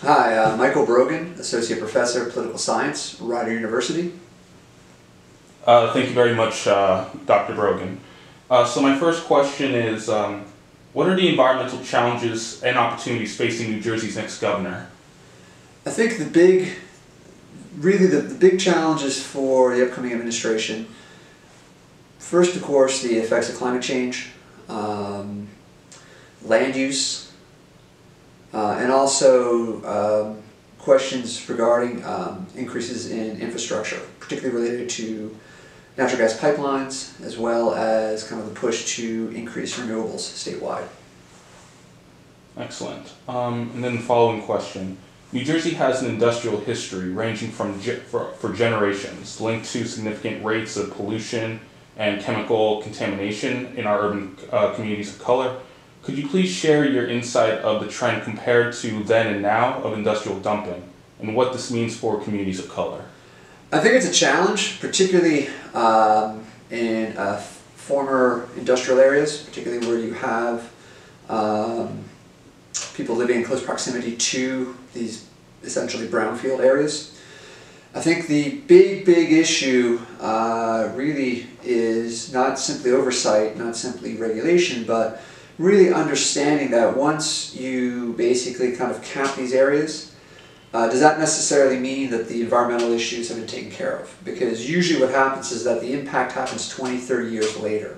Hi, Michael Brogan, Associate Professor of Political Science, Rider University. Thank you very much, Dr. Brogan. So my first question is, what are the environmental challenges and opportunities facing New Jersey's next governor? I think the big challenges for the upcoming administration, first of course the effects of climate change, land use, and also questions regarding increases in infrastructure, particularly related to natural gas pipelines, as well as kind of the push to increase renewables statewide. Excellent. And then the following question. New Jersey has an industrial history ranging for generations, linked to significant rates of pollution and chemical contamination in our urban communities of color. Could you please share your insight of the trend compared to then and now of industrial dumping, and what this means for communities of color? I think it's a challenge, particularly in former industrial areas, particularly where you have people living in close proximity to these essentially brownfield areas. I think the big issue really is not simply oversight, not simply regulation, but really understanding that once you basically kind of cap these areas, does that necessarily mean that the environmental issues have been taken care of? Because usually what happens is that the impact happens 20, 30 years later.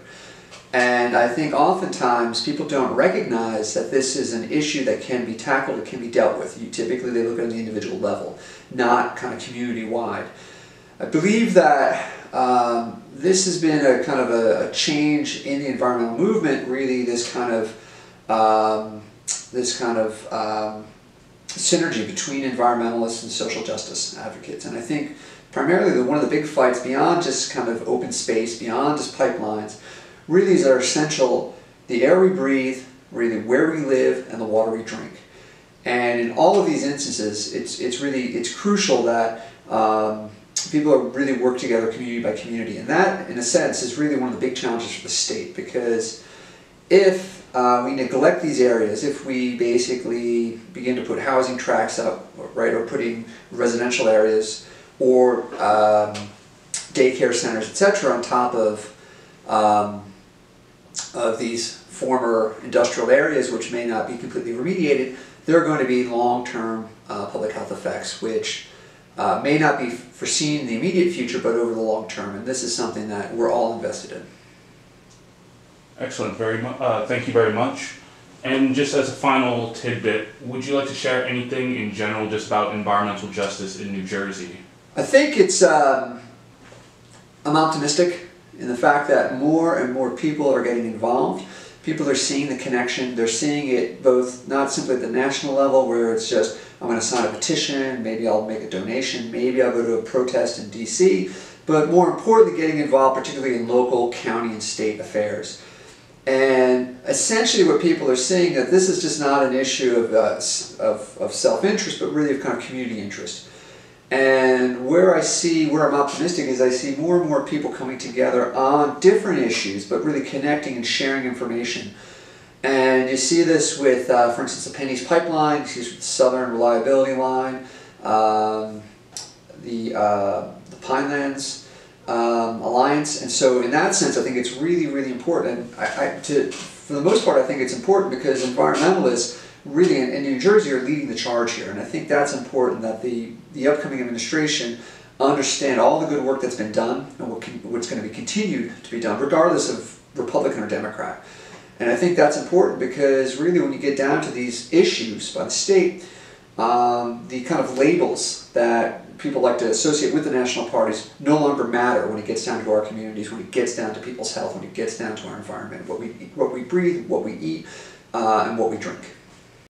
And I think oftentimes people don't recognize that this is an issue that can be tackled, it can be dealt with. Typically they look at the individual level, not kind of community-wide. I believe that this has been a kind of a change in the environmental movement, really this kind of synergy between environmentalists and social justice advocates. And I think primarily one of the big fights beyond just kind of open space, beyond just pipelines, really is are essential the air we breathe, really where we live, and the water we drink. And in all of these instances, it's crucial that people are really work together community by community. And that, in a sense, is really one of the big challenges for the state, because if we neglect these areas, if we basically begin to put housing tracts up, right, or putting residential areas or daycare centers, etc., on top of these former industrial areas, which may not be completely remediated, there are going to be long-term public health effects, which may not be foreseen in the immediate future, but over the long term. And this is something that we're all invested in. Excellent. Thank you very much. And just as a final tidbit, would you like to share anything in general just about environmental justice in New Jersey? I think I'm optimistic in the fact that more and more people are getting involved. People are seeing the connection. They're seeing it both not simply at the national level, where it's just, I'm going to sign a petition, maybe I'll make a donation, maybe I'll go to a protest in DC, but more importantly, getting involved particularly in local, county, and state affairs. And essentially what people are seeing, that this is just not an issue of self-interest, but really of kind of community interest. And where I'm optimistic is I see more and more people coming together on different issues, but really connecting and sharing information. And you see this with, for instance, the Penny's Pipeline, you see this with the Southern Reliability Line, the Pinelands Alliance. And so in that sense, I think it's really important. And for the most part, I think it's important because environmentalists really in New Jersey are leading the charge here. And I think that's important, that the upcoming administration understand all the good work that's been done and what's going to be continued to be done, regardless of Republican or Democrat. And I think that's important because really when you get down to these issues by the state, the kind of labels that people like to associate with the national parties no longer matter when it gets down to our communities, when it gets down to people's health, when it gets down to our environment, what we breathe, what we eat, and what we drink.